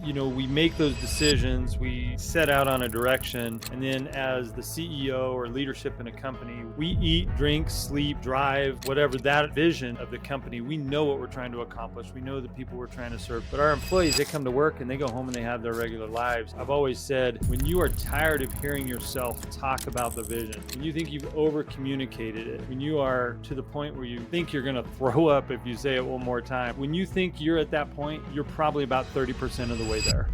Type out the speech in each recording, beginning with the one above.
We make those decisions, we set out on a direction, and then as the CEO or leadership in a company, we eat, drink, sleep, drive, whatever that vision of the company. We know what we're trying to accomplish. We know the people we're trying to serve. But our employees, they come to work and they go home and they have their regular lives. I've always said, when you are tired of hearing yourself talk about the vision, when you think you've over communicated it, when you are to the point where you think you're going to throw up if you say it one more time, when you think you're at that point, you're probably about 30% of the way there.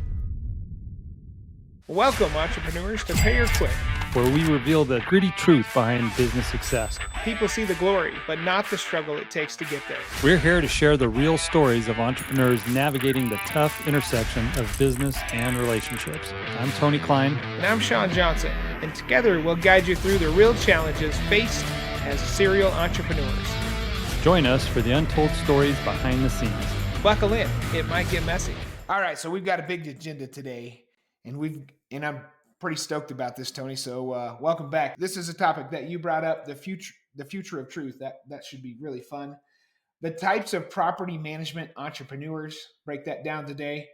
Welcome, entrepreneurs, to Pay or Quit, where we reveal the gritty truth behind business success. People see the glory, but not the struggle it takes to get there. We're here to share the real stories of entrepreneurs navigating the tough intersection of business and relationships. I'm Tony Cline. And I'm Shawn Johnson. And together we'll guide you through the real challenges faced as serial entrepreneurs. Join us for the untold stories behind the scenes. Buckle in, it might get messy. All right, so we've got a big agenda today, and I'm pretty stoked about this, Tony. So welcome back. This is a topic that you brought up, the future of truth. That should be really fun. The types of property management entrepreneurs, break that down today.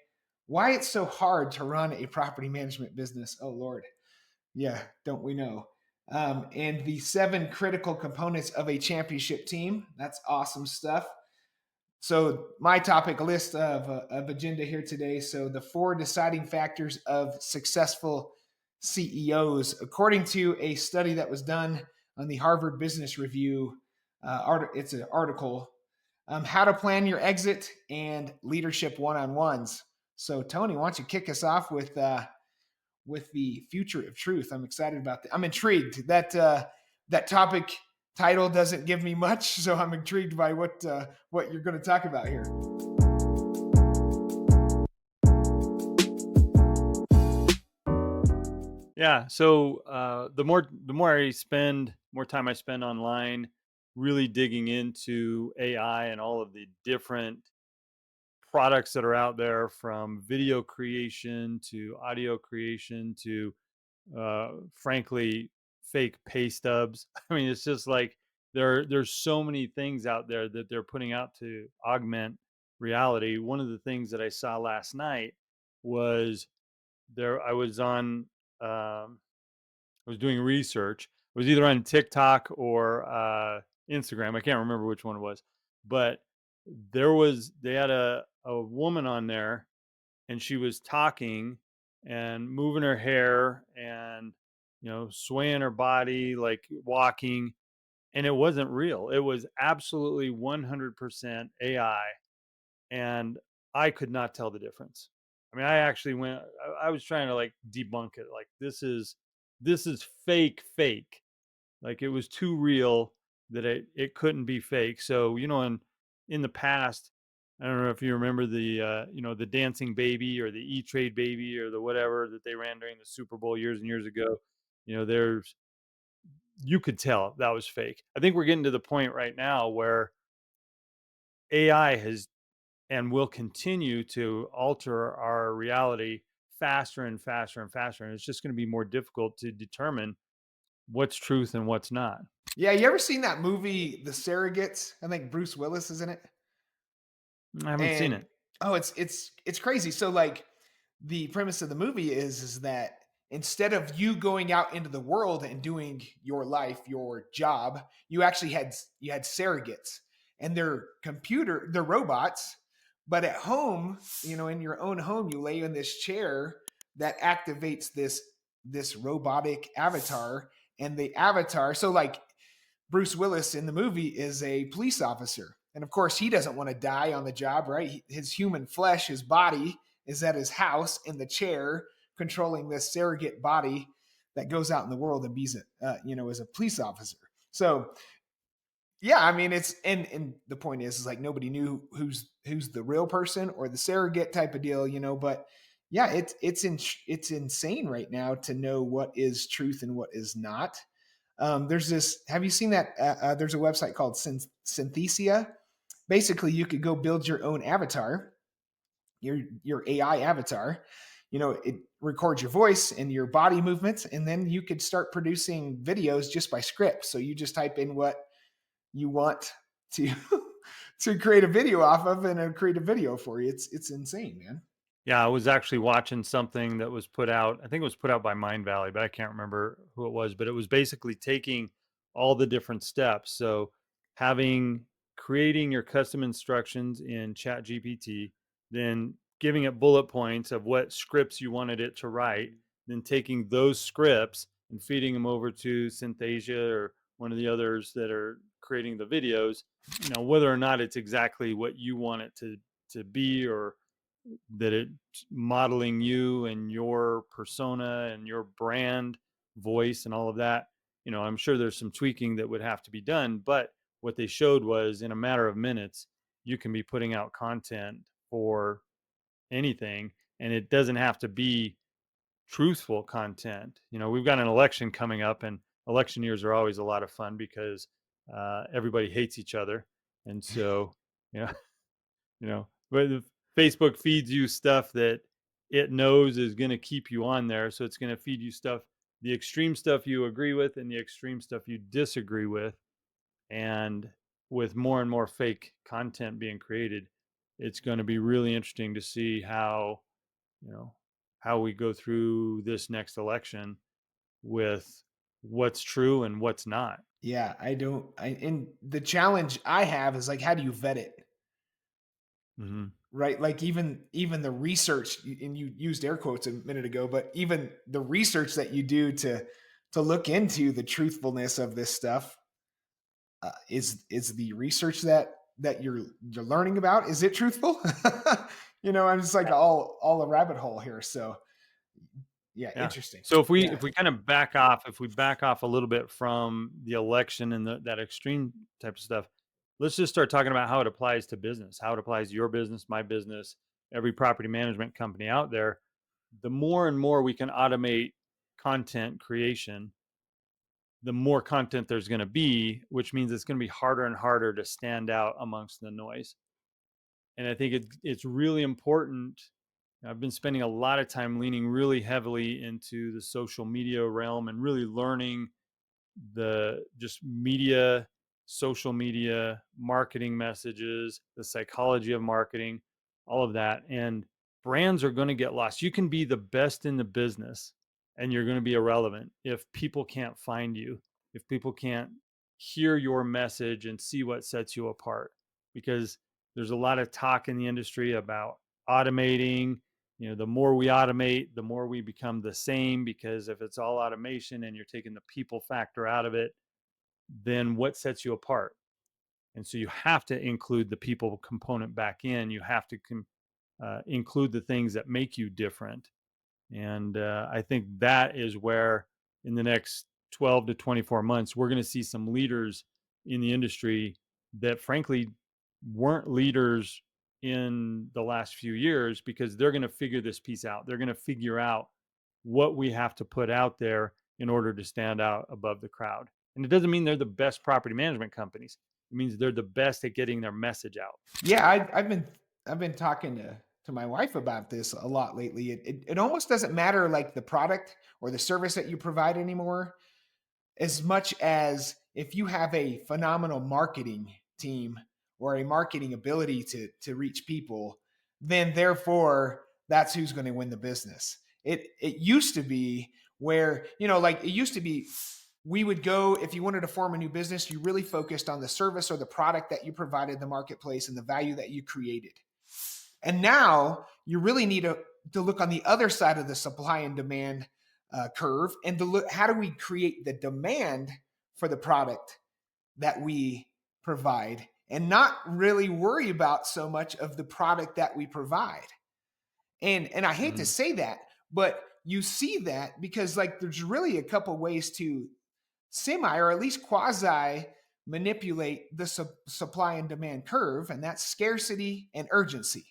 Why it's so hard to run a property management business. Oh Lord, yeah, don't we know? And the 7 critical components of a championship team. That's awesome stuff. So my topic list of agenda here today. So the 4 deciding factors of successful CEOs, according to a study that was done on the Harvard Business Review. It's an article, how to plan your exit and leadership one-on-ones. So Tony, why don't you kick us off with the future of truth? I'm excited about that. I'm intrigued that that topic title doesn't give me much, so I'm intrigued by what you're going to talk about here. Yeah. So the more time I spend online, really digging into AI and all of the different products that are out there, from video creation to audio creation to frankly fake pay stubs. I mean, it's just like there's so many things out there that they're putting out to augment reality. One of the things that I saw last night was I was on I was doing research. It was either on TikTok or Instagram. I can't remember which one it was, but they had a woman on there, and she was talking and moving her hair and swaying her body like walking, and it wasn't real. It was absolutely 100% AI, and I could not tell the difference. I mean, I actually I was trying to like debunk it, like this is fake. Like, it was too real that it couldn't be fake. So, in the past, I don't know if you remember the dancing baby or the E-Trade baby or the whatever that they ran during the Super Bowl years and years ago. You could tell that was fake. I think we're getting to the point right now where AI has and will continue to alter our reality faster and faster and faster. And it's just going to be more difficult to determine what's truth and what's not. Yeah, you ever seen that movie, The Surrogates? I think Bruce Willis is in it. I haven't seen it. Oh, it's crazy. So like the premise of the movie is that instead of you going out into the world and doing your life, your job, you actually had surrogates, and they're robots, but at home, in your own home, you lay in this chair that activates this robotic avatar, and the avatar. So like Bruce Willis in the movie is a police officer. And of course, he doesn't want to die on the job, right? His human flesh, his body, is at his house in the chair, controlling this surrogate body that goes out in the world and as a police officer. So, yeah, I mean, it's and the point is like nobody knew who's the real person or the surrogate type of deal, But yeah, it's insane right now to know what is truth and what is not. There's this. Have you seen that? There's a website called Synthesia. Basically, you could go build your own avatar, your AI avatar. It records your voice and your body movements, and then you could start producing videos just by script. So you just type in what you want to to create a video off of, and it'll create a video for you. It's insane, man. Yeah, I was actually watching something that was put out. I think it was put out by Mind Valley, but I can't remember who it was. But it was basically taking all the different steps. So having creating your custom instructions in Chat GPT, then giving it bullet points of what scripts you wanted it to write, then taking those scripts and feeding them over to Synthesia or one of the others that are creating the videos, whether or not it's exactly what you want it to be, or that it's modeling you and your persona and your brand voice and all of that. I'm sure there's some tweaking that would have to be done, but what they showed was in a matter of minutes, you can be putting out content for anything, and it doesn't have to be truthful content. We've got an election coming up, and election years are always a lot of fun because everybody hates each other. And so, you know, but the Facebook feeds you stuff that it knows is going to keep you on there. So it's going to feed you stuff, the extreme stuff you agree with and the extreme stuff you disagree with. And with more and more fake content being created, it's going to be really interesting to see you know, how we go through this next election with what's true and what's not. Yeah, I don't. And the challenge I have is like, how do you vet it? Hmm. Right? Like even the research, and you used air quotes a minute ago, but even the research that you do to look into the truthfulness of this stuff, is the research that you're learning about, is it truthful? I'm just like all a rabbit hole here. So yeah, Yeah. interesting. So if we Yeah. if we kind of back off, if we back off a little bit from the election and that extreme type of stuff, let's just start talking about how it applies to business, how it applies to your business, my business, every property management company out there. The more and more we can automate content creation, the more content there's going to be, which means it's going to be harder and harder to stand out amongst the noise. And I think it's really important. I've been spending a lot of time leaning really heavily into the social media realm and really learning the just media, social media, marketing messages, the psychology of marketing, all of that. And brands are going to get lost. You can be the best in the business and you're going to be irrelevant if people can't find you, if people can't hear your message and see what sets you apart. Because there's a lot of talk in the industry about automating. The more we automate, the more we become the same, because if it's all automation and you're taking the people factor out of it, then what sets you apart? And so you have to include the people component back in. You have to include the things that make you different. And I think that is where, in the next 12 to 24 months, we're going to see some leaders in the industry that, frankly, weren't leaders in the last few years, because they're going to figure this piece out. They're going to figure out what we have to put out there in order to stand out above the crowd. And it doesn't mean they're the best property management companies. It means they're the best at getting their message out. Yeah, I've been talking to my wife about this a lot lately. It almost doesn't matter like the product or the service that you provide anymore, as much as if you have a phenomenal marketing team or a marketing ability to reach people, then therefore that's who's going to win the business. It used to be where, like it used to be, we would go, if you wanted to form a new business, you really focused on the service or the product that you provided the marketplace and the value that you created. And now you really need to look on the other side of the supply and demand curve, and to look, how do we create the demand for the product that we provide, and not really worry about so much of the product that we provide. And I hate to Mhm. say that, but you see that because like there's really a couple ways to semi or at least quasi manipulate the supply and demand curve, and that's scarcity and urgency,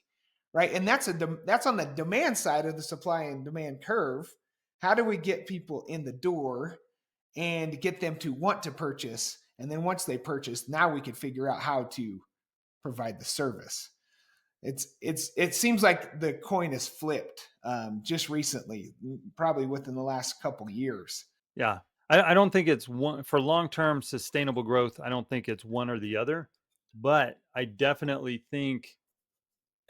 right? And that's on the demand side of the supply and demand curve. How do we get people in the door and get them to want to purchase, and then once they purchase, now we can figure out how to provide the service. It seems like the coin is flipped just recently, probably within the last couple years. Yeah. I don't think it's one for long-term sustainable growth. I don't think it's one or the other, but I definitely think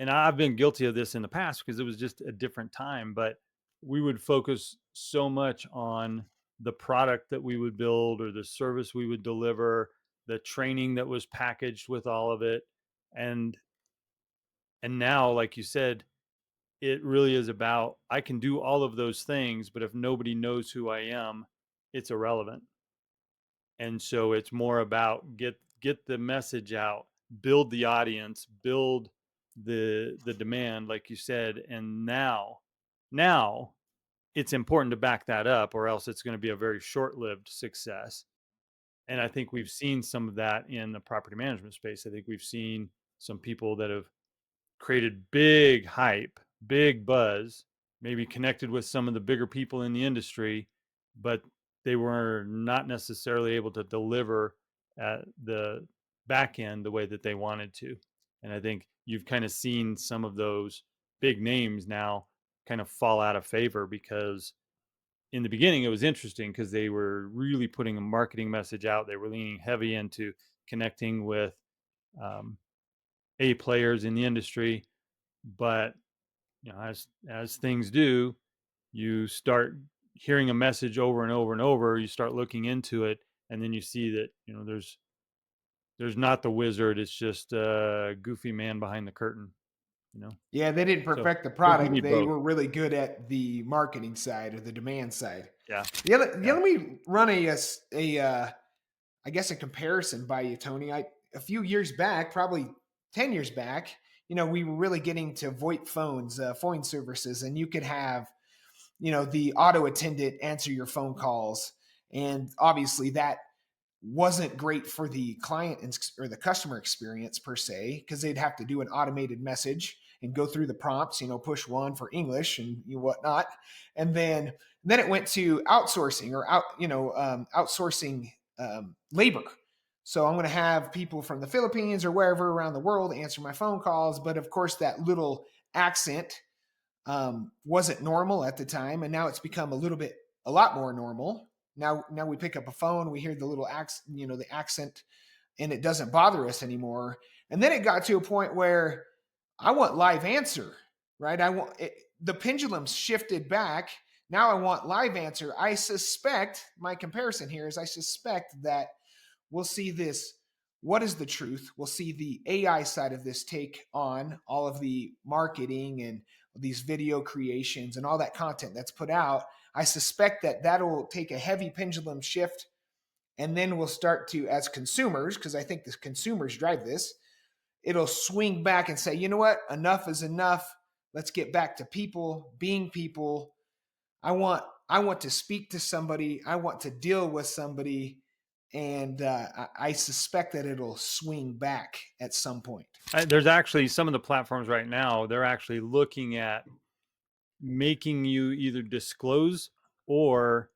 and I've been guilty of this in the past because it was just a different time, but we would focus so much on the product that we would build or the service we would deliver, the training that was packaged with all of it. And now, like you said, it really is about I can do all of those things, but if nobody knows who I am, it's irrelevant. And so it's more about get the message out, build the audience, build the demand, like you said. And now it's important to back that up, or else it's going to be a very short-lived success. And I think we've seen some of that in the property management space. I think we've seen some people that have created big hype, big buzz, maybe connected with some of the bigger people in the industry, but they were not necessarily able to deliver at the back end the way that they wanted to. And I think you've kind of seen some of those big names now kind of fall out of favor because in the beginning it was interesting because they were really putting a marketing message out. They were leaning heavy into connecting with um, A players in the industry, but as things do, you start hearing a message over and over and over, you start looking into it, and then you see that there's not the wizard, it's just a goofy man behind the curtain, you know. Yeah, they didn't So perfect the I think we product. need They both. were really good at the marketing side or the demand side. Yeah, Yeah, yeah. let me run I guess a comparison by you, Tony. A few years back, probably 10 years back, we were really getting to VoIP phones, phone services, and you could have, the auto attendant answer your phone calls, and obviously that wasn't great for the client or the customer experience per se, because they'd have to do an automated message and go through the prompts, push one for English and whatnot. And then it went to outsourcing or outsourcing labor. So I'm going to have people from the Philippines or wherever around the world answer my phone calls. But of course, that little accent wasn't normal at the time, and now it's become a lot more normal. Now we pick up a phone, we hear the little accent, the accent, and it doesn't bother us anymore. And then it got to a point where I want live answer, right? The pendulum shifted back. Now I want live answer. I suspect my comparison here is I suspect that we'll see this. What is the truth? We'll see the AI side of this take on all of the marketing and these video creations and all that content that's put out. I suspect that that'll take a heavy pendulum shift. And then we'll start to, as consumers, because I think the consumers drive this, it'll swing back and say, you know what? Enough is enough. Let's get back to people, being people. I want to speak to somebody. I want to deal with somebody, and I suspect that it'll swing back at some point. There's actually some of the platforms right now, they're actually looking at making you either disclose or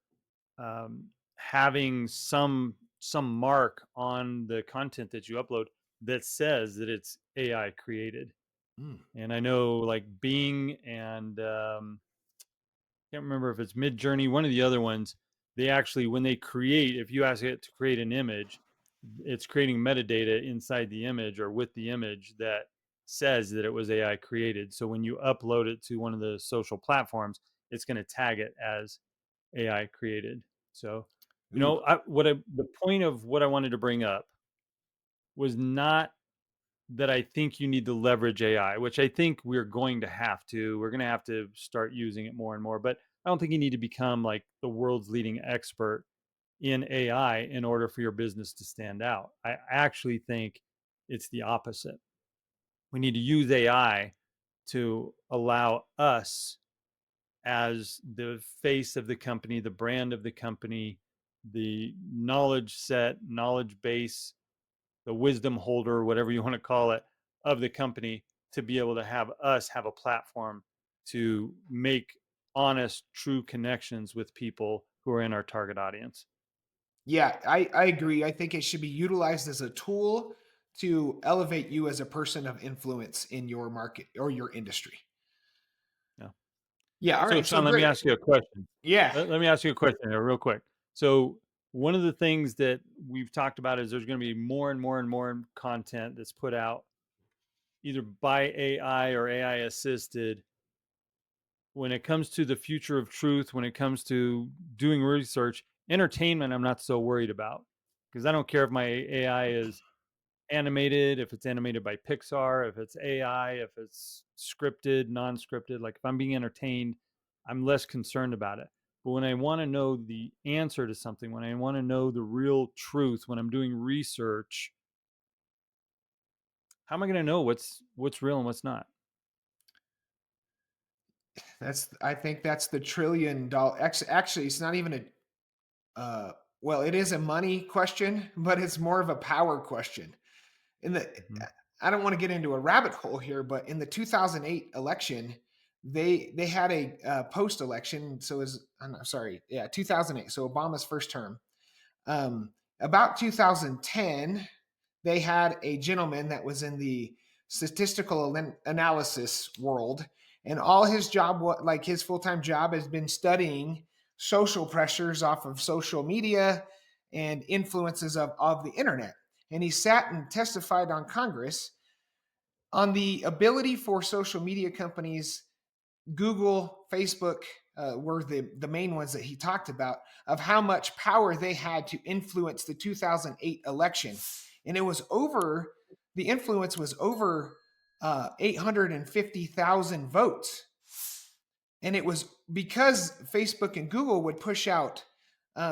having some mark on the content that you upload that says that it's AI created. Mm. And I know like Bing and can't remember if it's Mid Journey, one of the other ones. They actually, when they create, if you ask it to create an image, it's creating metadata inside the image or with the image that says that it was AI created. So when you upload it to one of the social platforms, it's going to tag it as AI created. So, Ooh. the point of what I wanted to bring up was not that I think you need to leverage AI, which I think we're going to have to. We're going to have to start using it more and more. But I don't think you need to become like the world's leading expert in AI in order for your business to stand out. I actually think it's the opposite. We need to use AI to allow us as the face of the company, the brand of the company, the knowledge set, knowledge base, the wisdom holder, whatever you want to call it, of the company to be able to have us have a platform to make honest, true connections with people who are in our target audience. Yeah, I agree. I think it should be utilized as a tool to elevate you as a person of influence in your market or your industry. Yeah. Yeah. All So, right. So Sean, let me great. ask you a question. Yeah. Let me ask you a question here, real quick. So, one of the things that we've talked about is there's going to be more and more and more content that's put out either by AI or AI assisted, when it comes to the future of truth, when it comes to doing research, entertainment, I'm not so worried about because I don't care if my AI is animated, if it's animated by Pixar, if it's AI, if it's scripted, non scripted. Like if I'm being entertained, I'm less concerned about it. But when I want to know the answer to something, when I want to know the real truth, when I'm doing research, how am I going to know what's real and what's not? I think that's the $1 trillion. Actually, it's not even well, it is a money question, but it's more of a power question. In the Mhm. I don't want to get into a rabbit hole here, but in the 2008 election, they had a post election. So is I'm sorry, yeah, 2008. So Obama's first term. About 2010, they had a gentleman that was in the statistical analysis world, and all his job, like his full time job, has been studying social pressures off of social media and influences of the internet. And he sat and testified on Congress on the ability for social media companies, Google, Facebook, were the main ones that he talked about, of how much power they had to influence the 2008 election. And it was over, the influence was over 850,000 votes. And it was because Facebook and Google would push out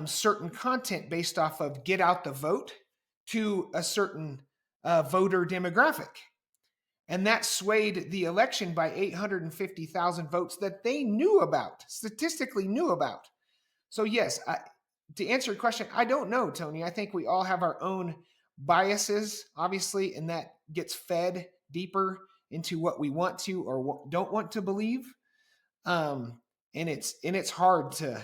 certain content based off of get out the vote to a certain voter demographic. And that swayed the election by 850,000 votes that they knew about, statistically knew about. So, yes, to answer your question, I don't know, Tony. I think we all have our own biases, obviously, and that gets fed deeper into what we want to or don't want to believe. Um, and it's hard to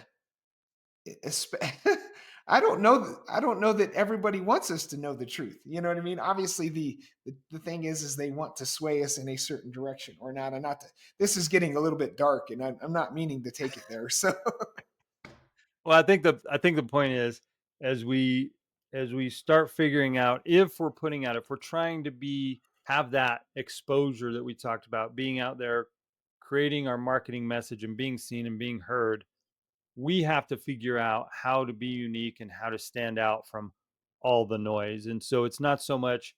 I don't know. I don't know that everybody wants us to know the truth. You know what I mean? Obviously, the thing is they want to sway us in a certain direction or not. And not to, this is getting a little bit dark, and I'm not meaning to take it there. So Well, I think the point is as we as we start figuring out if we're putting out if we're trying to be have that exposure that we talked about, being out there, creating our marketing message and being seen and being heard, we have to figure out how to be unique and how to stand out from all the noise. And so it's not so much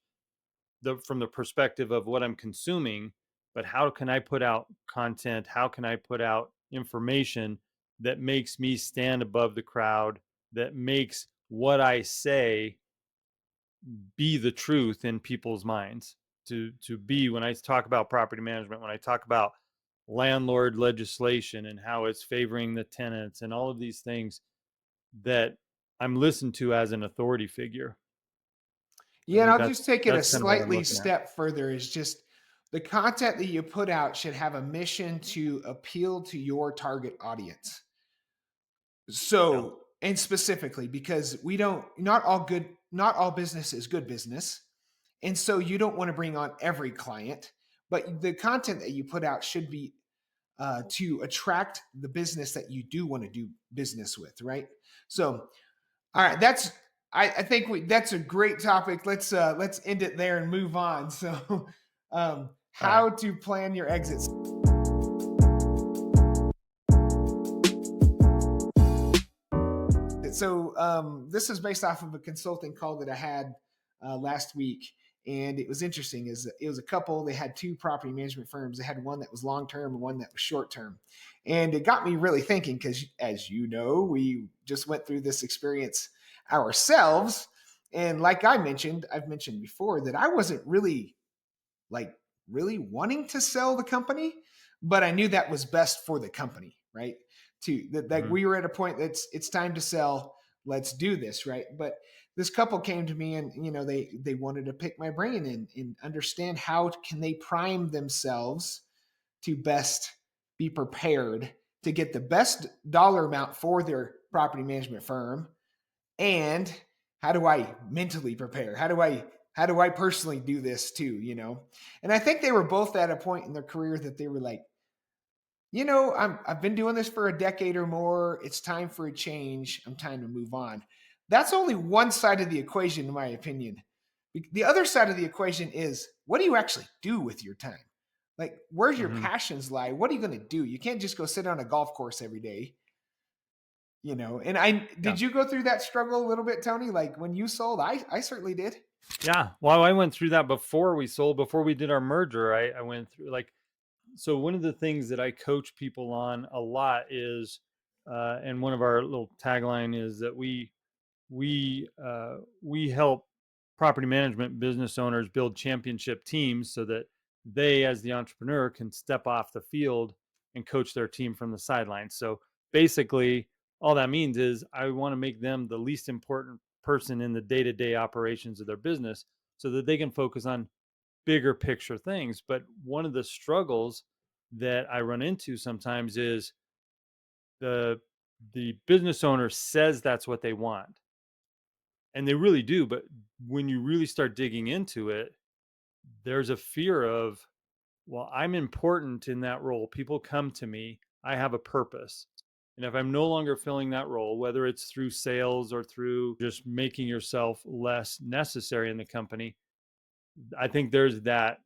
from the perspective of what I'm consuming, but how can I put out content? How can I put out information that makes me stand above the crowd, that makes what I say be the truth in people's minds? To be when I talk about property management, when I talk about landlord legislation and how it's favoring the tenants and all of these things that I'm listened to as an authority figure. I yeah, and think I'll that's just take it a that's kind of what I'm slightly looking at. step further. Is just the content that you put out should have a mission to appeal to your target audience. Yeah. So, and specifically because we don't, not all business is good business. And so you don't want to bring on every client, but the content that you put out should be to attract the business that you do want to do business with, right? So, all right, I think that's a great topic. Let's end it there and move on. So, All right. how to plan your exits. So this is based off of a consulting call that I had last week, and it was interesting. Is it was a couple? They had two property management firms. They had one that was long term and one that was short term, and it got me really thinking because, as you know, we just went through this experience ourselves. And like I've mentioned before that I wasn't really like really wanting to sell the company, but I knew that was best for the company, right? To that Mhm. we were at a point that's it's time to sell. Let's do this, right? But this couple came to me and they wanted to pick my brain and understand how can they prime themselves to best be prepared to get the best dollar amount for their property management firm, and how do I mentally prepare? How do I personally do this too? And I think they were both at a point in their career that they were like, I've been doing this for a decade or more. It's time for a change. I'm time to move on. That's only one side of the equation, in my opinion. The other side of the equation is, what do you actually do with your time? Like, where's your Hmm. passions lie? What are you going to do? You can't just go sit on a golf course every day, you know. And I Yeah. did you go through that struggle a little bit, Tony? Like when you sold, I certainly did. Yeah. Well, I went through that before we sold, before we did our merger. I went through like, so one of the things that I coach people on a lot is, and one of our little tagline is that we help property management business owners build championship teams so that they, as the entrepreneur, can step off the field and coach their team from the sidelines. So basically, all that means is I want to make them the least important person in the day-to-day operations of their business so that they can focus on bigger picture things. But one of the struggles that I run into sometimes is the the business owner says that's what they want, and they really do, but when you really start digging into it, there's a fear of, well, I'm important in that role. People come to me, I have a purpose. And if I'm no longer filling that role, whether it's through sales or through just making yourself less necessary in the company, I think there's that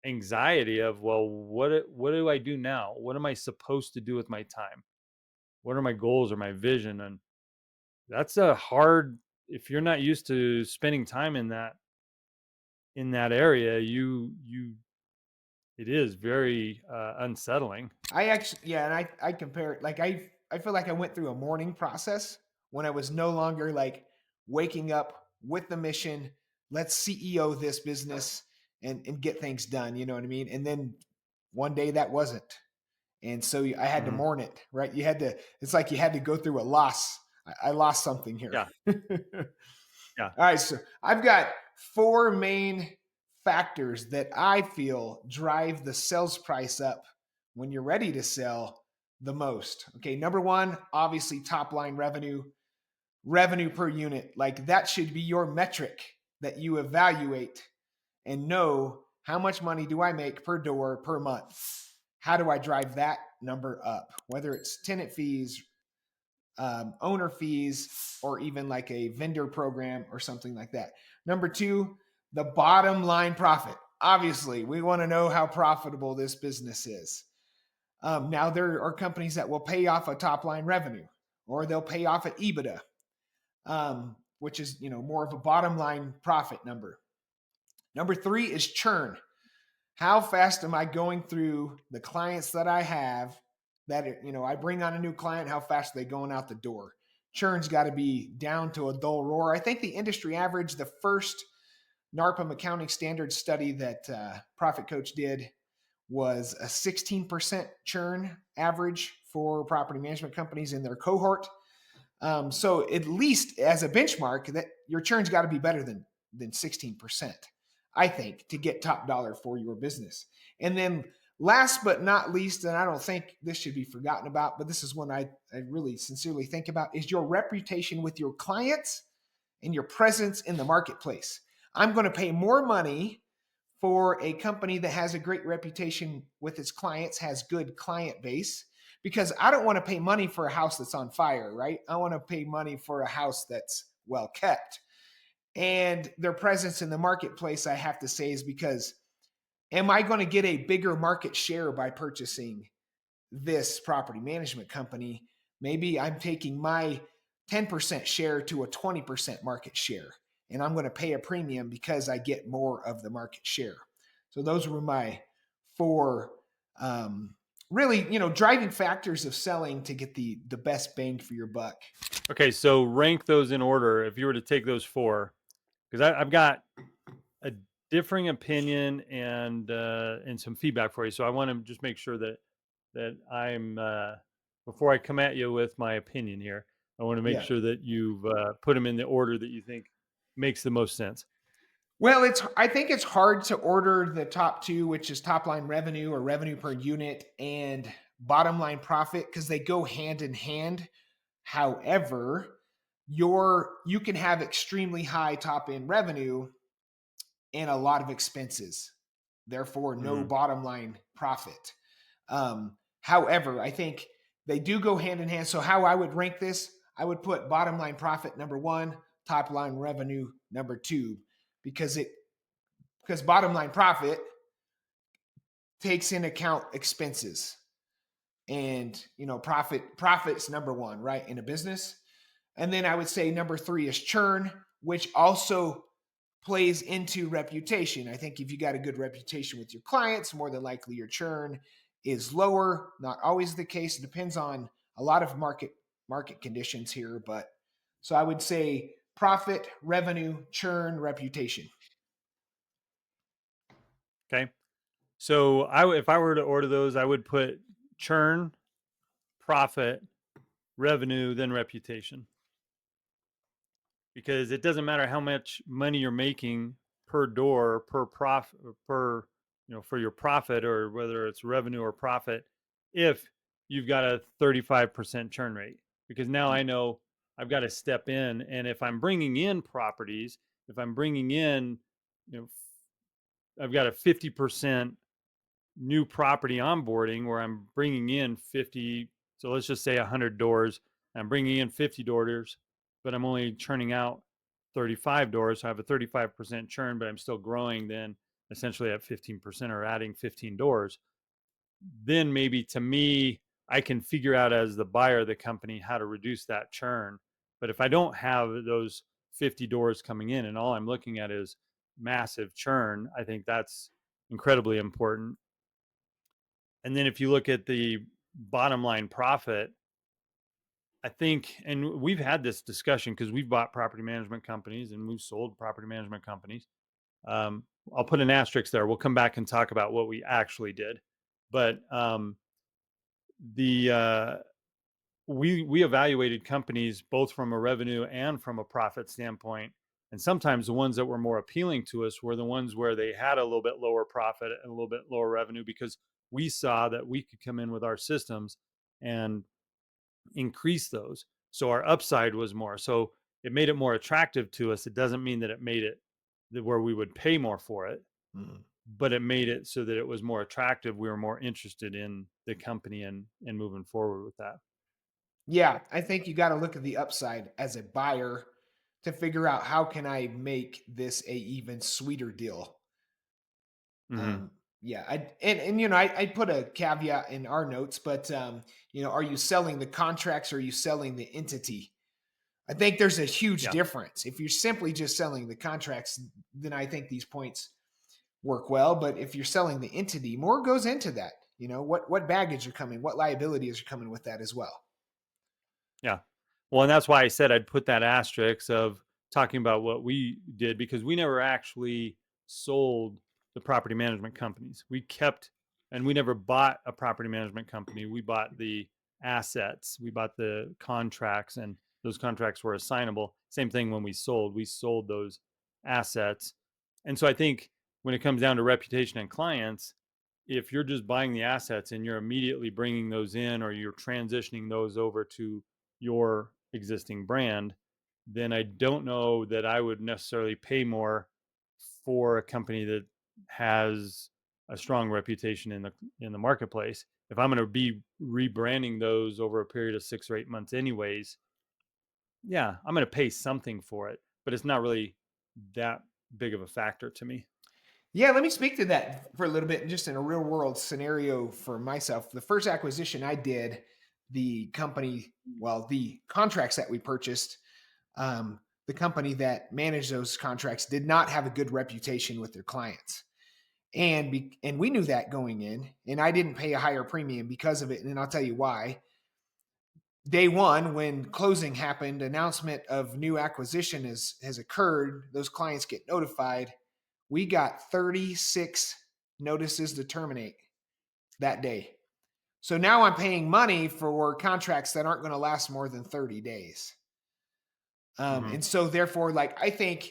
anxiety of, well, what do I do now? What am I supposed to do with my time? What are my goals or my vision? And that's a hard, if you're not used to spending time in that area, you it is very unsettling. I actually, yeah, and I compare it. Like I feel like I went through a mourning process when I was no longer like waking up with the mission. Let's CEO this business and get things done. You know what I mean? And then one day that wasn't, and so I had to Mhm. mourn it. Right? You had to. It's like you had to go through a loss. I lost something here. Yeah, yeah. All right, so I've got four main factors that I feel drive the sales price up when you're ready to sell the most. Okay, number one, obviously top line revenue, revenue per unit. Like that should be your metric that you evaluate and know how much money do I make per door per month? How do I drive that number up? Whether it's tenant fees, owner fees, or even like a vendor program or something like that. Number two, the bottom line profit. Obviously, we want to know how profitable this business is. Now, there are companies that will pay off a top line revenue, or they'll pay off at EBITDA, which is more of a bottom line profit number. Number three is churn. How fast am I going through the clients that I have that I bring on a new client, how fast are they going out the door? Churn's got to be down to a dull roar. I think the industry average, the first NARPM accounting standards study that Profit Coach did, was a 16% churn average for property management companies in their cohort. So at least as a benchmark, that your churn's got to be better than 16%, I think, to get top dollar for your business. And then last but not least, and I don't think this should be forgotten about, but this is one I really sincerely think about, is your reputation with your clients and your presence in the marketplace. I'm going to pay more money for a company that has a great reputation with its clients, has good client base, because I don't want to pay money for a house that's on fire, right? I want to pay money for a house that's well kept. And their presence in the marketplace, I have to say, is because am I going to get a bigger market share by purchasing this property management company? Maybe I'm taking my 10% share to a 20% market share, and I'm going to pay a premium because I get more of the market share. So those were my four really, driving factors of selling to get the best bang for your buck. Okay, so rank those in order. If you were to take those four, because I've got a differing opinion and some feedback for you. So I want to just make sure that I'm before I come at you with my opinion here. I want to make Yeah. sure that you've put them in the order that you think makes the most sense. Well, I think it's hard to order the top two, which is top line revenue or revenue per unit and bottom line profit, because they go hand in hand. However, you can have extremely high top end revenue and a lot of expenses, therefore no Hmm. bottom line profit. However, I think they do go hand in hand. So how I would rank this, I would put bottom line profit number one, top line revenue number two, because it because bottom line profit takes in account expenses. And profit's number one, right, in a business. And then I would say number three is churn, which also plays into reputation. I think if you got a good reputation with your clients, more than likely your churn is lower. Not always the case. It depends on a lot of market conditions here, but so I would say profit, revenue, churn, reputation. Okay. So if I were to order those, I would put churn, profit, revenue, then reputation, because it doesn't matter how much money you're making per door, per profit, per, for your profit, or whether it's revenue or profit, if you've got a 35% churn rate. Because now I know I've got to step in, and if I'm bringing in properties, if I'm bringing in, you know, I've got a 50% new property onboarding where I'm bringing in 50, so let's just say 100 doors. I'm bringing in 50 doors, but I'm only churning out 35 doors. So I have a 35% churn, but I'm still growing then essentially at 15% or adding 15 doors. Then maybe to me, I can figure out as the buyer of the company how to reduce that churn. But if I don't have those 50 doors coming in and all I'm looking at is massive churn, I think that's incredibly important. And then if you look at the bottom line profit, I think, and we've had this discussion because we've bought property management companies and we've sold property management companies. Um, I'll put an asterisk there. We'll come back and talk about what we actually did. But the we evaluated companies both from a revenue and from a profit standpoint. And sometimes the ones that were more appealing to us were the ones where they had a little bit lower profit and a little bit lower revenue, because we saw that we could come in with our systems and increase those. So our upside was more. So it made it more attractive to us. It doesn't mean that it made it where we would pay more for it, Mhm. but it made it so that it was more attractive. We were more interested in the company and moving forward with that. Yeah, I think you got to look at the upside as a buyer to figure out how can I make this a even sweeter deal. Hmm. Yeah, and I put a caveat in our notes, but are you selling the contracts or are you selling the entity? I think there's a huge Yeah. difference. If you're simply just selling the contracts, then I think these points work well. But if you're selling the entity, more goes into that. What baggage are coming, what liabilities are coming with that as well. Yeah. Well, and that's why I said I'd put that asterisk of talking about what we did, because we never actually sold the property management companies. We kept, and we never bought a property management company. We bought the assets, we bought the contracts, and those contracts were assignable. Same thing when we sold those assets. And so I think when it comes down to reputation and clients, if you're just buying the assets and you're immediately bringing those in, or you're transitioning those over to your existing brand, then I don't know that I would necessarily pay more for a company that has a strong reputation in the marketplace. If I'm going to be rebranding those over a period of 6 or 8 months anyways, yeah, I'm going to pay something for it, but it's not really that big of a factor to me. Yeah, let me speak to that for a little bit, just in a real world scenario for myself. The first acquisition I did, the contracts that we purchased, the company that managed those contracts did not have a good reputation with their clients. And we knew that going in, and I didn't pay a higher premium because of it. And I'll tell you why. Day one, when closing happened, announcement of new acquisition has occurred. Those clients get notified. We got 36 notices to terminate that day. So now I'm paying money for contracts that aren't going to last more than 30 days. Hmm. And so therefore, like, I think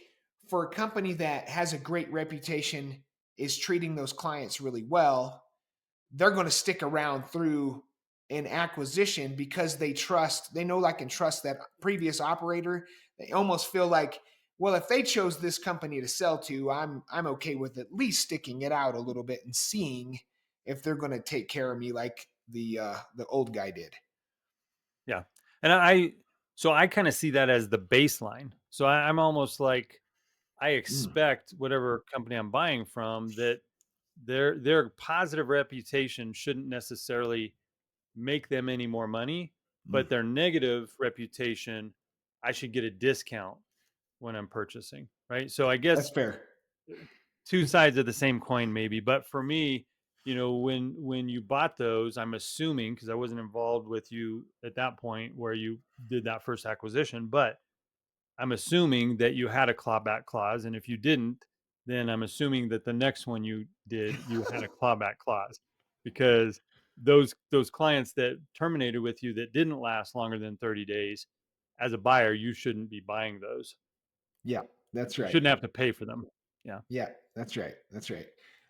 for a company that has a great reputation, is treating those clients really well, they're going to stick around through an acquisition because they know, like, and trust that previous operator. They almost feel like, well, if they chose this company to sell to, I'm okay with at least sticking it out a little bit and seeing if they're going to take care of me like the old guy did. Yeah. And so I kind of see that as the baseline. So I'm almost like, I Mm, expect whatever company I'm buying from that their positive reputation shouldn't necessarily make them any more money, mm. but their negative reputation, I should get a discount when I'm purchasing, right? So I That's guess fair. two sides of the same coin maybe, but for me, when you bought those, I'm assuming because I wasn't involved with you at that point where you did that first acquisition, but I'm assuming that you had a clawback clause, and if you didn't, then I'm assuming that the next one you did, you had a clawback clause, because those clients that terminated with you that didn't last longer than 30 days, as a buyer, you shouldn't be buying those. Yeah, that's You right. shouldn't have to pay for them. Yeah. Yeah, that's right. That's right.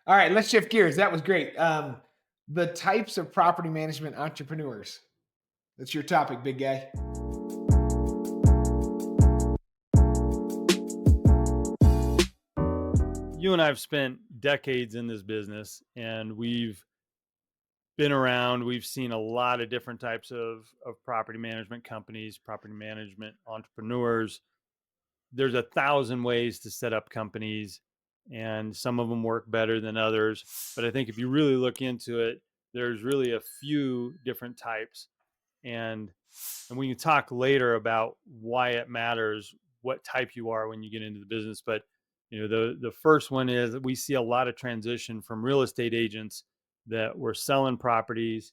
All right, let's shift gears. That was great. The types of property management entrepreneurs. That's your topic, big guy. You and I have spent decades in this business, and we've been around. We've seen a lot of different types of property management companies, property management entrepreneurs. There's a thousand ways to set up companies, and some of them work better than others. But I think if you really look into it, there's really a few different types. And and we can talk later about why it matters what type you are when you get into the business. But the first one is that we see a lot of transition from real estate agents that were selling properties,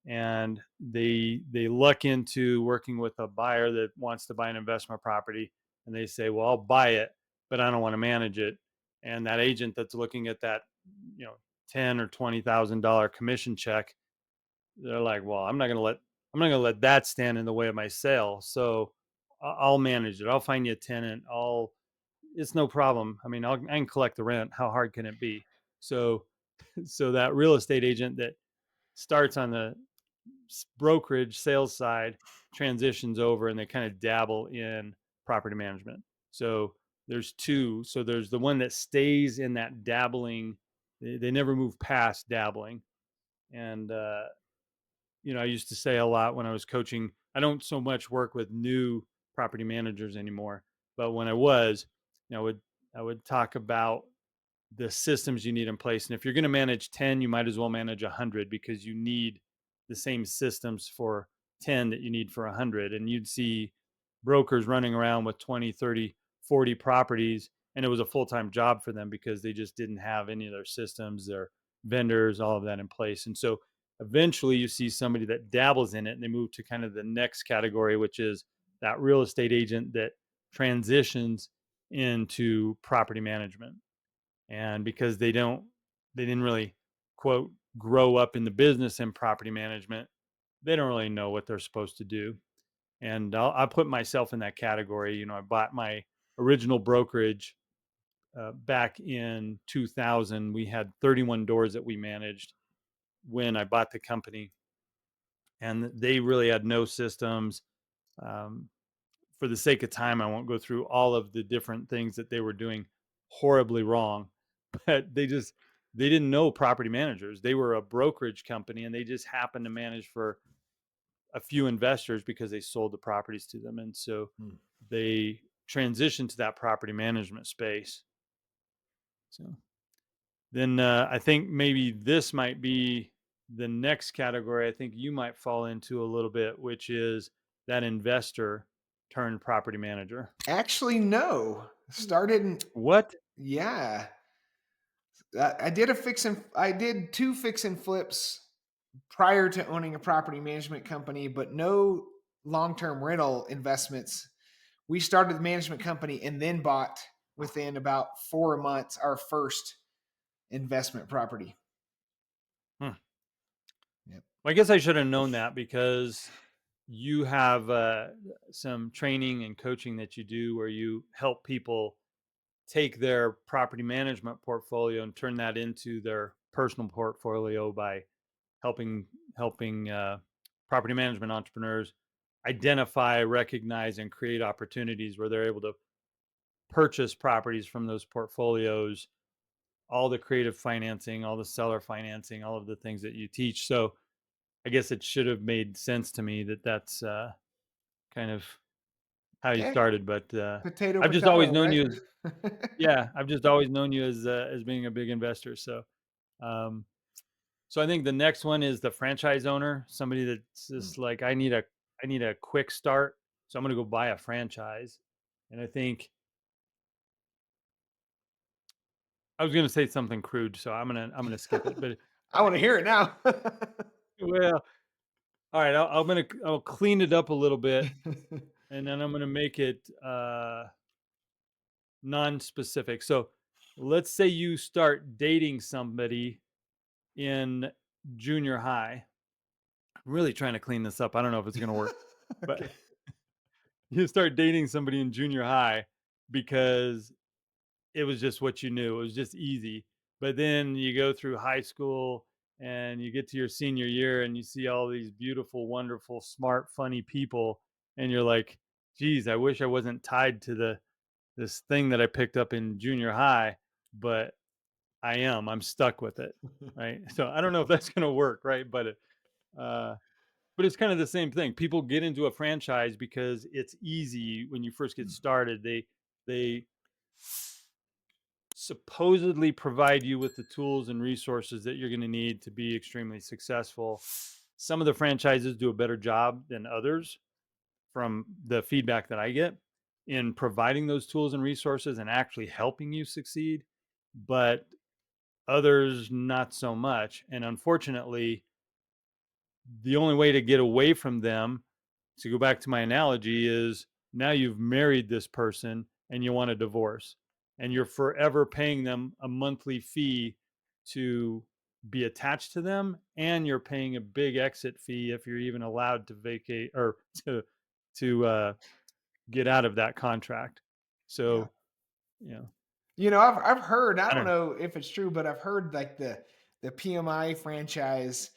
and they look into working with a buyer that wants to buy an investment property, and they say, well, I'll buy it, but I don't want to manage it. And that agent that's looking at that, you know 10 or $20,000 commission check, they're like, well, I'm not gonna let that stand in the way of my sale. So I'll manage it. I'll find you a tenant. It's no problem. I mean, I can collect the rent. How hard can it be? So so that real estate agent that starts on the brokerage sales side transitions over, and they kind of dabble in property management. So there's two. So there's the one that stays in that dabbling. They never move past dabbling. And I used to say a lot when I was coaching, I don't so much work with new property managers anymore, but when I was, I would talk about the systems you need in place. And if you're going to manage 10, you might as well manage 100, because you need the same systems for 10 that you need for 100. And you'd see brokers running around with 20, 30, 40 properties, and it was a full-time job for them because they just didn't have any of their systems, their vendors, all of that in place. And so eventually you see somebody that dabbles in it, and they move to kind of the next category, which is that real estate agent that transitions into property management. And because they didn't really, quote, grow up in the business in property management, they don't really know what they're supposed to do. And I put myself in that category. I bought my original brokerage back in 2000. We had 31 doors that we managed when I bought the company, and they really had no systems. um, for the sake of time, I won't go through all of the different things that they were doing horribly wrong, but they didn't know property managers. They were a brokerage company, and they just happened to manage for a few investors because they sold the properties to them. And so Hmm. they transitioned to that property management space. So then I think maybe this might be the next category I think you might fall into a little bit, which is that investor turned property manager. Actually, no. Started in, What? yeah. I did two fix and flips prior to owning a property management company, but no long-term rental investments. We started the management company and then bought within about 4 months our first investment property. Hmm. Yep. Well, I guess I should have known that, because you have some training and coaching that you do where you help people take their property management portfolio and turn that into their personal portfolio by helping property management entrepreneurs identify, recognize, and create opportunities where they're able to purchase properties from those portfolios, all the creative financing, all the seller financing, all of the things that you teach. So I guess it should have made sense to me that that's kind of how you Okay. started, but Potato, I've just always potato, known right? you as yeah, I've just always known you as being a big investor. Um, so I think the next one is the franchise owner, somebody that's Mm. just like I need a quick start, so I'm gonna go buy a franchise. And I think I was gonna say something crude, so I'm gonna skip it. But I want to hear it now. well, all right, I'll clean it up a little bit, and then I'm gonna make it non-specific. So let's say you start dating somebody in junior high. I'm really trying to clean this up. I don't know if it's gonna work, but Okay. you start dating somebody in junior high because it was just what you knew. It was just easy. But then you go through high school and you get to your senior year and you see all these beautiful, wonderful, smart, funny people, and you're like, geez, I wish I wasn't tied to the this thing that I picked up in junior high, but I am. I'm stuck with it. Right. So I don't know if that's gonna work, right? Uh but it's kind of the same thing. People get into a franchise because it's easy when you first get started. They supposedly provide you with the tools and resources that you're going to need to be extremely successful. Some of the franchises do a better job than others from the feedback that I get in providing those tools and resources and actually helping you succeed, but others not so much. And unfortunately, the only way to get away from them, to go back to my analogy, is now you've married this person and you want a divorce, and you're forever paying them a monthly fee to be attached to them, and you're paying a big exit fee if you're even allowed to vacate or to get out of that contract. Yeah. So, you know, I've heard, I I don't don't know. know if it's true, but I've heard like the PMI franchise,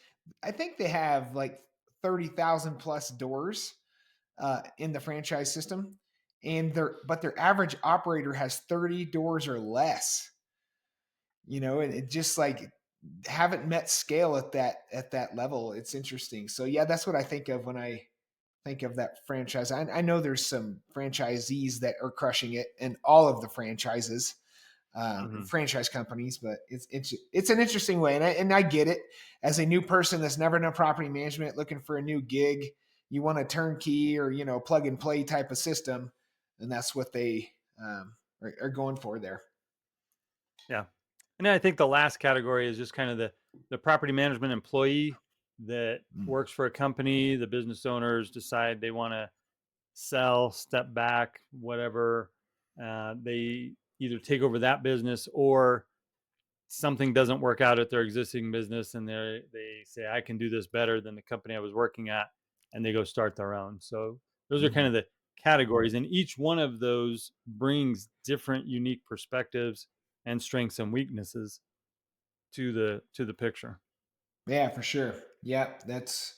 I think they have like 30,000 plus doors in the franchise system, and their average operator has 30 doors or less. And it just like haven't met scale at that level. It's interesting. So yeah, that's what I think of when I think of that franchise. I know there's some franchisees that are crushing it in all of the franchises, Mhm. franchise companies, but it's an interesting way, and I get it. As a new person that's never done property management, looking for a new gig, you want a turnkey or plug and play type of system, and that's what they are going for there. Yeah. And then I think the last category is just kind of the property management employee that Mm. works for a company. The business owners decide they want to sell, step back, whatever. They either take over that business or something doesn't work out at their existing business, and they say I can do this better than the company I was working at, and they go start their own. So those are kind Mhm. of the categories, and each one of those brings different unique perspectives and strengths and weaknesses to the picture. Yeah, for sure. Yeah, that's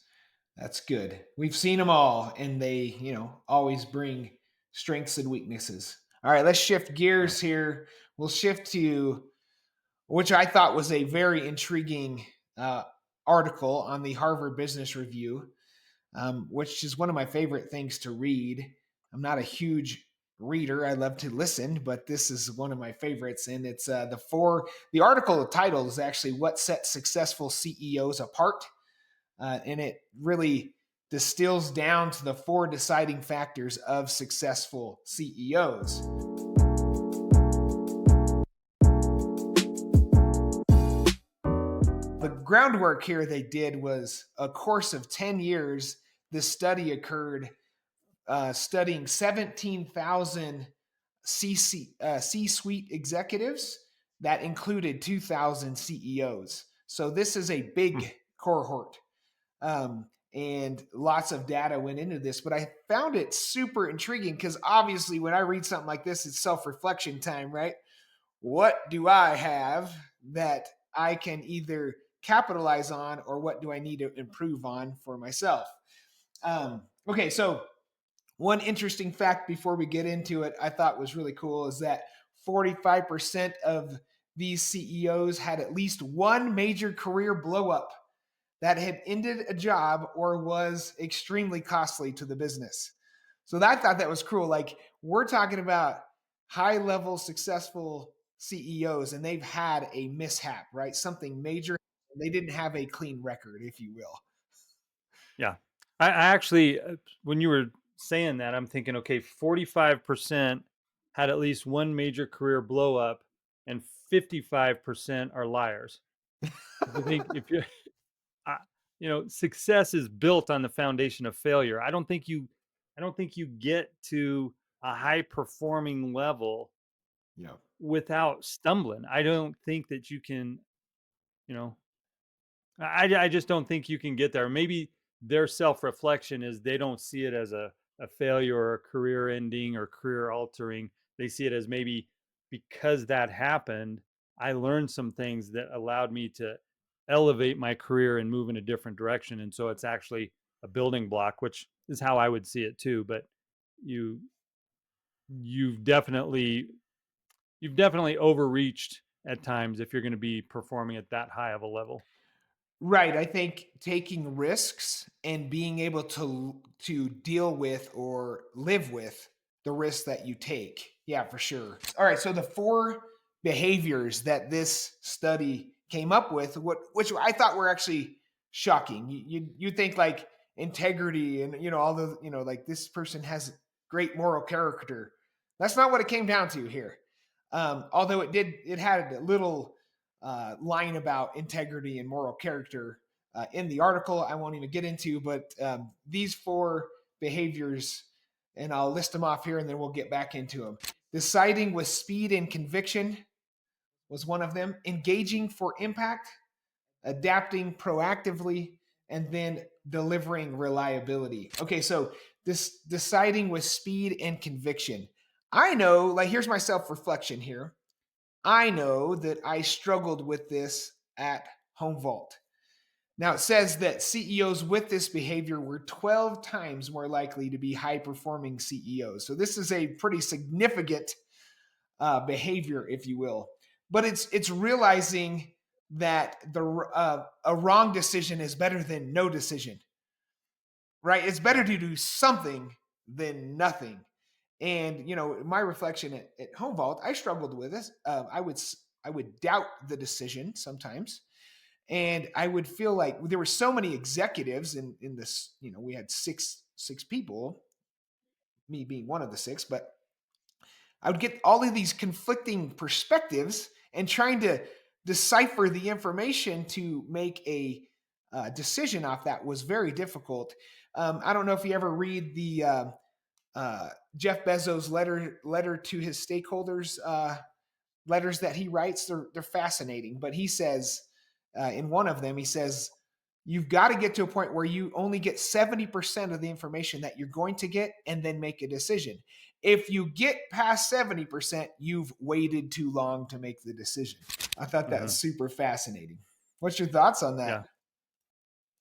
good. We've seen them all, and they, always bring strengths and weaknesses. All right, let's shift Yeah. gears here. We'll shift to which I thought was a very intriguing uh, article on the Harvard Business Review, which is one of my favorite things to read. I'm not a huge reader; I love to listen, but this is one of my favorites, and it's The article title is actually "What Sets Successful CEOs Apart," and it really distills down to the four deciding factors of successful CEOs. The groundwork here they did was a course of 10 years. This study occurred studying 17,000 C-suite executives that included 2,000 CEOs. So this is a Hmm. big cohort. And lots of data went into this, but I found it super intriguing because obviously when I read something like this, it's self-reflection time, right? What do I have that I can either capitalize on, or what do I need to improve on for myself? Okay, so one interesting fact before we get into it, I thought was really cool is that 45% of these CEOs had at least one major career blow up that had ended a job or was extremely costly to the business. So I thought that was cool. Like we're talking about high level successful CEOs and they've had a mishap, right? Something major. They didn't have a clean record, if you will. Yeah. I actually, when you were saying that, I'm thinking, okay, 45% had at least one major career blow up, and 55% are liars. I think if you, I, success is built on the foundation of failure. I don't think you get to a high performing level Yeah. without stumbling. I don't think that you can, you know, I just don't think you can get there. Maybe their self-reflection is they don't see it as a failure or a career ending or career altering. They see it as maybe because that happened, I learned some things that allowed me to elevate my career and move in a different direction. And so it's actually a building block, which is how I would see it too. But you you've definitely you've definitely overreached at times if you're going to be performing at that high of a level. Right. I think taking risks and being able to deal with or live with the risks that you take. Yeah, for sure. All right. So the four behaviors that this study came up with, which I thought were actually shocking. You think like integrity and all the like this person has great moral character. That's not what it came down to here. Although it had a little line about integrity and moral character in the article. I won't even get into, but these four behaviors, and I'll list them off here and then we'll get back into them. Deciding with speed and conviction was one of them, engaging for impact, adapting proactively, and then delivering reliability. Okay, so this deciding with speed and conviction. I know, like, here's my self reflection here. I know that I struggled with this at Home Vault. Now, it says that CEOs with this behavior were 12 times more likely to be high performing CEOs. So, this is a pretty significant behavior, if you will. But it's realizing that a wrong decision is better than no decision, right? It's better to do something than nothing. And my reflection at Home Vault, I struggled with this. I would doubt the decision sometimes, and I would feel like there were so many executives in this. We had six people, me being one of the six, but I would get all of these conflicting perspectives and trying to decipher the information to make a decision off that was very difficult. I don't know if you ever read the Jeff Bezos letter to his stakeholders, letters that he writes. They're fascinating. But he says in one of them, he says you've got to get to a point where you only get 70% of the information that you're going to get, and then make a decision. If you get past 70%, you've waited too long to make the decision. I thought that was Mhm. super fascinating. What's your thoughts on that? Yeah.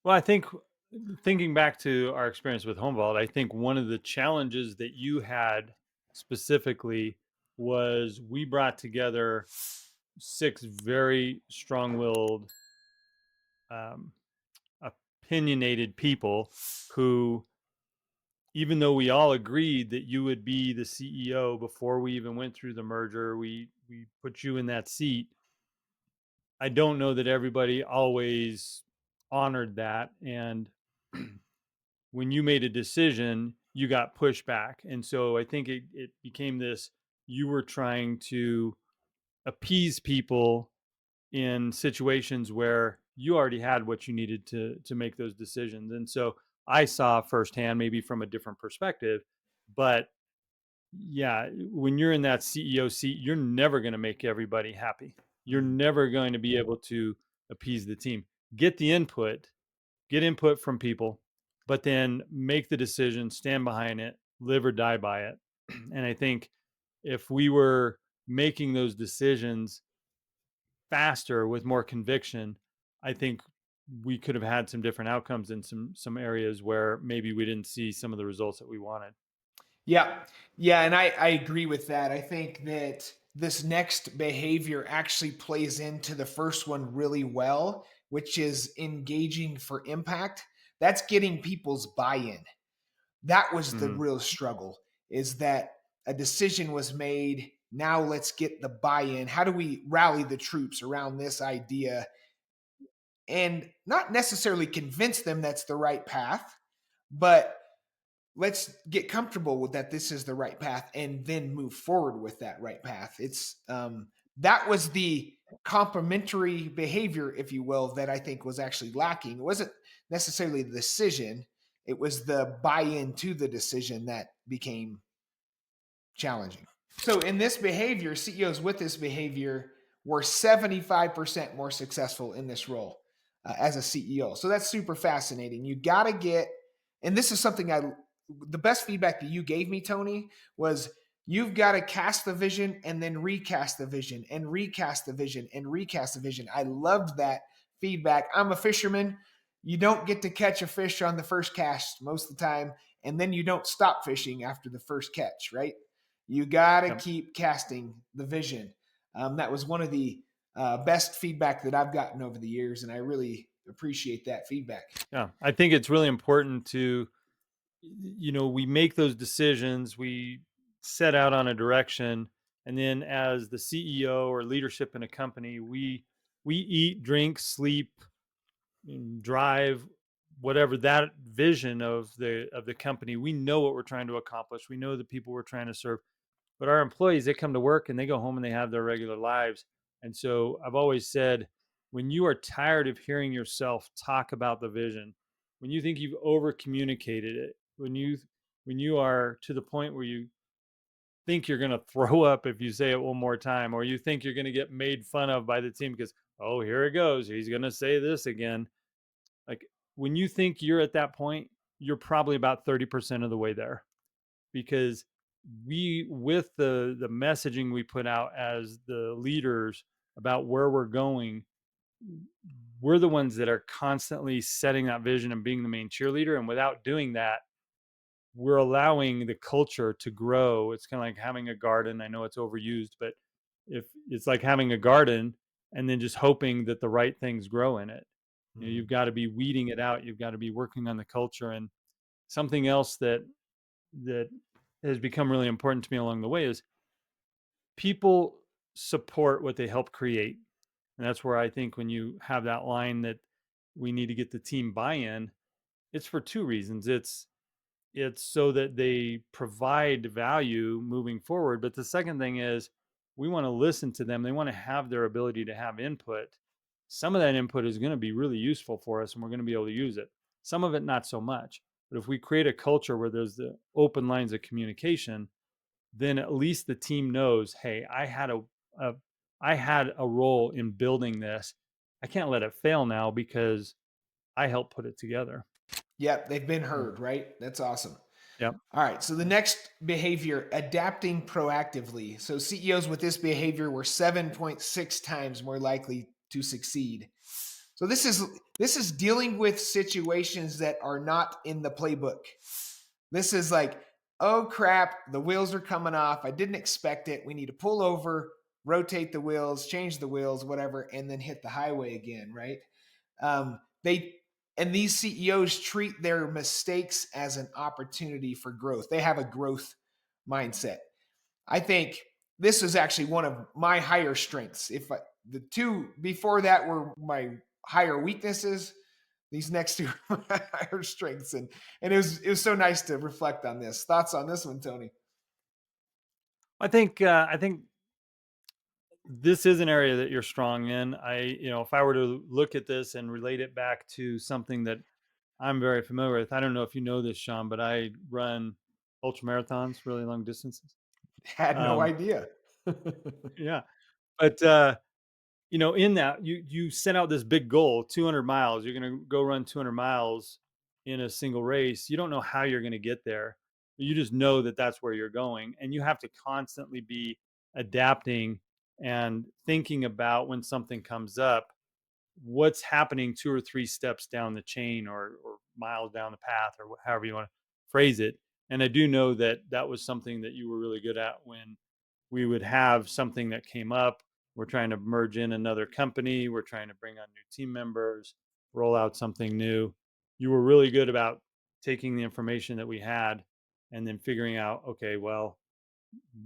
Well, I think thinking back to our experience with Home Vault, I think one of the challenges that you had specifically was we brought together six very strong-willed, um, opinionated people who, even though we all agreed that you would be the CEO before we even went through the merger, we put you in that seat. I don't know that everybody always honored that, and when you made a decision, you got pushback. And so I think it became this, you were trying to appease people in situations where you already had what you needed to make those decisions. And so I saw firsthand, maybe from a different perspective, but yeah, when you're in that CEO seat, you're never going to make everybody happy. You're Mhm. never going to be able to appease the team. Get the input, get input from people, but then make the decision, stand behind it, live or die by it. And I think if we were making those decisions faster with more conviction, I think we could have had some different outcomes in some areas where maybe we didn't see some of the results that we wanted. Yeah. Yeah. And I agree with that. I think that this next behavior actually plays into the first one really well, which is engaging for impact. That's getting people's buy in. That was the Mhm. real struggle, is that a decision was made. Now let's get the buy-in. How do we rally the troops around this idea and not necessarily convince them that's the right path, but let's get comfortable with that this is the right path and then move forward with that right path. It's that was the complementary behavior, if you will, that I think was actually lacking. It wasn't necessarily the decision, it was the buy-in to the decision that became challenging. So in this behavior, CEOs with this behavior were 75% more successful in this role as a CEO. So that's super fascinating. You got to get, and this is something the best feedback that you gave me, Tony, was you've got to cast the vision and then recast the vision and recast the vision and recast the vision. I loved that feedback. I'm a fisherman. You don't get to catch a fish on the first cast most of the time, and then you don't stop fishing after the first catch, right? You got to Yep. keep casting the vision. That was one of the best feedback that I've gotten over the years, and I really appreciate that feedback. Yeah. I think it's really important to, we make those decisions, we set out on a direction, and then as the CEO or leadership in a company, we eat, drink, sleep, drive, whatever that vision of the company. We know what we're trying to accomplish. We know the people we're trying to serve. But our employees, they come to work and they go home and they have their regular lives. And so I've always said, when you are tired of hearing yourself talk about the vision, when you think you've over communicated it, when you are to the point where you think you're going to throw up if you say it one more time, or you think you're going to get made fun of by the team because, oh, here it goes, he's going to say this again. Like, when you think you're at that point, you're probably about 30% of the way there, because we, with the messaging we put out as the leaders about where we're going, we're the ones that are constantly setting that vision and being the main cheerleader. And without doing that, we're allowing the culture to grow. It's kind of like having a garden. I know it's overused, but if it's like having a garden and then just hoping that the right things grow in it, you've Mhm. got to be weeding it out. You've got to be working on the culture. And something else that has become really important to me along the way is people support what they help create. And that's where I think when you have that line that we need to get the team buy-in, it's for two reasons. It's so that they provide value moving forward. But the second thing is we want to listen to them. They want to have their ability to have input. Some of that input is going to be really useful for us and we're going to be able to use it. Some of it not so much. But if we create a culture where there's the open lines of communication, then at least the team knows, hey, a I had a role in building this. I can't let it fail now because I helped put it together. Yep, they've been Yeah. heard, right? That's awesome. Yep. All right. So the next behavior, adapting proactively. So CEOs with this behavior were 7.6 times more likely to succeed. So this is dealing with situations that are not in the playbook. This is like, oh crap, the wheels are coming off. I didn't expect it. We need to pull over, rotate the wheels, change the wheels, whatever, and then hit the highway again, right? They and these CEOs treat their mistakes as an opportunity for growth. They have a growth mindset. I think this is actually one of my higher strengths. The two before that were my higher weaknesses, these next two are my higher strengths, and it was so nice to reflect on this. Thoughts on this one, Tony? I think this is an area that you're strong in. If I were to look at this and relate it back to something that I'm very familiar with, I don't know if you know this, Sean, but I run ultra marathons, really long distances. Had no Um, idea. yeah, but in that you set out this big goal, 200 miles. You're going to go run 200 miles in a single race. You don't know how you're going to get there. You just know that that's where you're going, and you have to constantly be adapting and thinking about when something comes up, what's happening two or three steps down the chain, or miles down the path, or however you want to phrase it. And I do know that that was something that you were really good at when we would have something that came up. We're trying to merge in another company. We're trying to bring on new team members, roll out something new. You were really good about taking the information that we had and then figuring out, okay, well,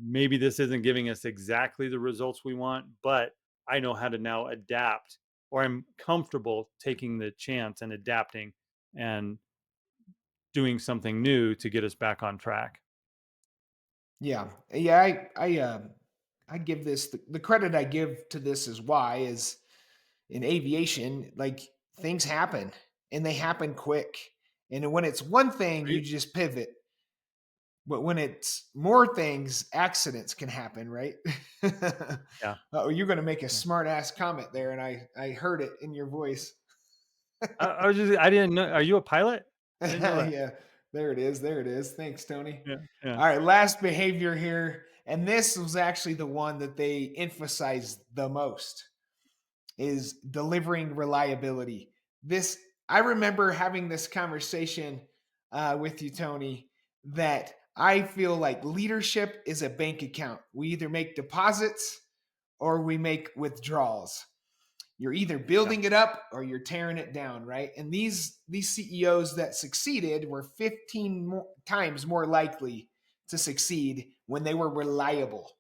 maybe this isn't giving us exactly the results we want, but I know how to now adapt, or I'm comfortable taking the chance and adapting and doing something new to get us back on track. Yeah. Yeah, I give this the credit I give to this is why is in aviation, like things happen and they happen quick. And when it's one thing, you Right? just pivot. But when it's more things, accidents can happen, right? Yeah. Oh, you're going to make a Yeah. smart ass comment there, and I heard it in your voice. I was just, I didn't know. Are you a pilot? I didn't know that. Yeah, there it is. There it is. Thanks, Tony. Yeah. Yeah. All right, last behavior here, and this was actually the one that they emphasized the most is delivering reliability. This I remember having this conversation with you, Tony, that I feel like leadership is a bank account. We either make deposits or we make withdrawals. You're either Yeah. building it up or you're tearing it down, right? And these CEOs that succeeded were 15 times more likely to succeed when they were reliable.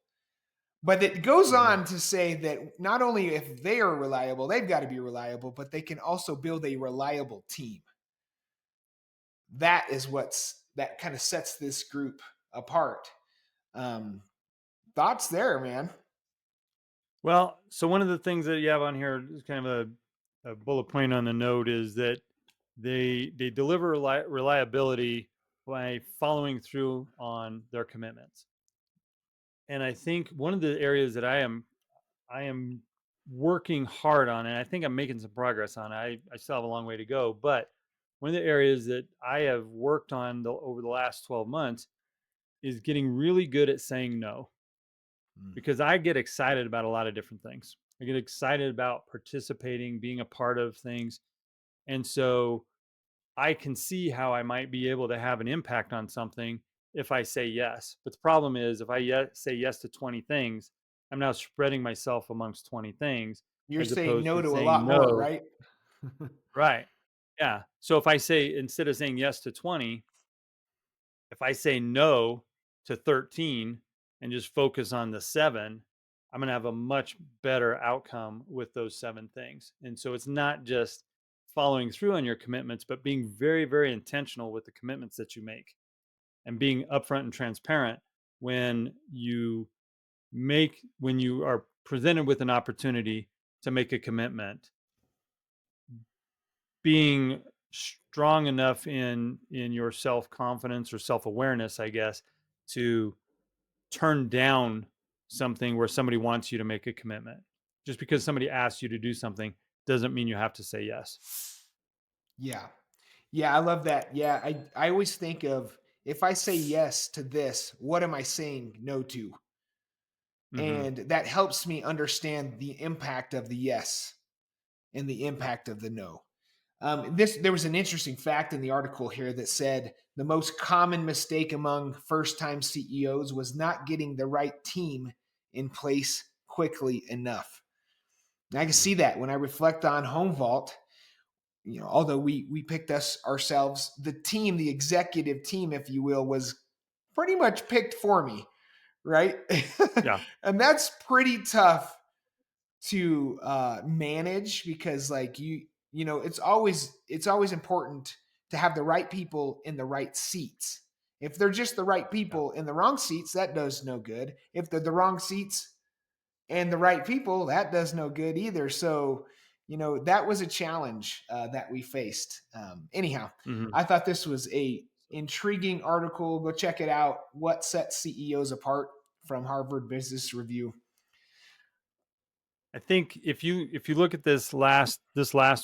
But it goes Mhm. on to say that not only if they are reliable, they've got to be reliable, but they can also build a reliable team. That is that kind of sets this group apart. Um, Thoughts there, man? Well, so one of the things that you have on here is kind of a bullet point on the note is that they deliver reliability by following through on their commitments. And I think one of the areas that I am working hard on, and I think I'm making some progress on. I still have a long way to go, but one of the areas that I have worked on over the last 12 months is getting really good at saying no, Mm. because I get excited about a lot of different things. I get excited about participating, being a part of things. And so I can see how I might be able to have an impact on something if I say yes. But the problem is, if I say yes to 20 things, I'm now spreading myself amongst 20 things You're as saying opposed no to to a saying lot more, no. right? Right. Yeah. So if I say, instead of saying yes to 20, if I say no to 13 and just focus on the seven, I'm going to have a much better outcome with those seven things. And so it's not just following through on your commitments, but being very, very intentional with the commitments that you make and being upfront and transparent when when you are presented with an opportunity to make a commitment, being strong enough in your self-confidence or self-awareness, I guess, to turn down something where somebody wants you to make a commitment. Just because somebody asks you to do something doesn't mean you have to say yes. Yeah. Yeah, I love that. Yeah, I always think of if I say yes to this, what am I saying no to? Hmm. And that helps me understand the impact of the yes and the impact of the no. This There was an interesting fact in the article here that said the most common mistake among first-time CEOs was not getting the right team in place quickly enough. And I can see that when I reflect on Home Vault. Although we picked us ourselves, the team, the executive team, if you will, was pretty much picked for me, right? Yeah. And that's pretty tough to manage because like it's always important to have the right people in the right seats. If they're just the right Yeah. people in the wrong seats, that does no good. If they're the wrong seats and the right people, that does no good either. So that was a challenge that we faced. Anyhow, Hmm. I thought this was a intriguing article. Go check it out. What sets CEOs apart, from Harvard Business Review. I think if you look at this last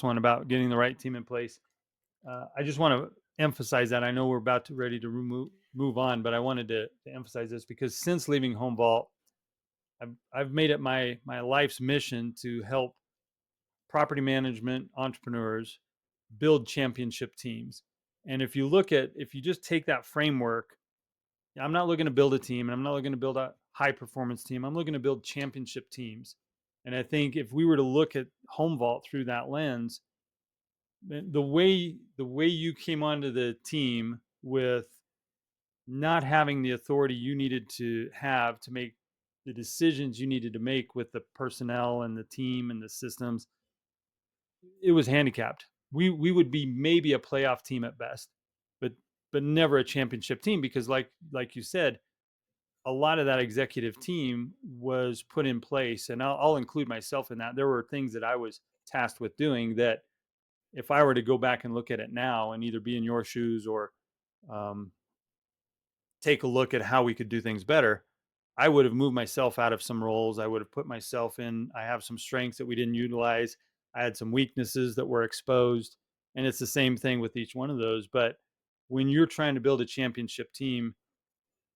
one about getting the right team in place, I just want to emphasize that. I know we're about to ready to move on, but I wanted to emphasize this because since leaving Home Vault, I've made it my life's mission to help property management entrepreneurs build championship teams. And if you just take that framework, I'm not looking to build a team and I'm not looking to build a high performance team. I'm looking to build championship teams. And I think if we were to look at Home Vault through that lens, the way you came onto the team with not having the authority you needed to have to make the decisions you needed to make with the personnel and the team and the systems, it was handicapped. We would be maybe a playoff team at best, but never a championship team because like you said, a lot of that executive team was put in place, and I'll include myself in that. There were things that I was tasked with doing that if I were to go back and look at it now and either be in your shoes or um, take a look at how we could do things better, I would have moved myself out of some roles. I would have put myself in. I have some strengths that we didn't utilize. I had some weaknesses that were exposed. And it's the same thing with each one of those. But when you're trying to build a championship team,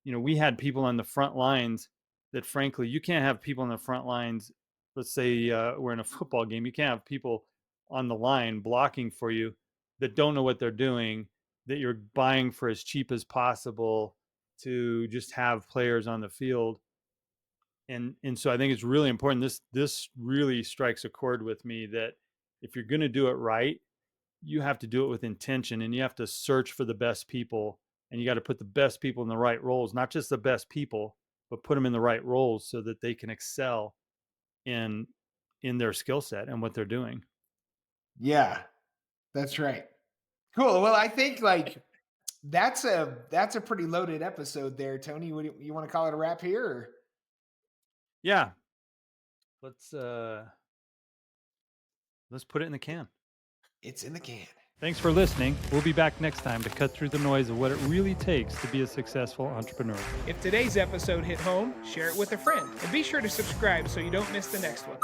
we had people on the front lines that, frankly, you can't have people on the front lines. Let's say we're in a football game. You can't have people on the line blocking for you that don't know what they're doing, that you're buying for as cheap as possible to just have players on the field. And so I think it's really important. This really strikes a chord with me that if you're going to do it right, you have to do it with intention, and you have to search for the best people, and you got to put the best people in the right roles, not just the best people, but put them in the right roles so that they can excel in their skill set and what they're doing. Yeah, that's right. Cool. Well, I think like that's a pretty loaded episode there, Tony. What do you want to call it a wrap here? Or? Yeah, let's put it in the can. It's in the can. Thanks for listening. We'll be back next time to cut through the noise of what it really takes to be a successful entrepreneur. If today's episode hit home, share it with a friend, and be sure to subscribe so you don't miss the next one.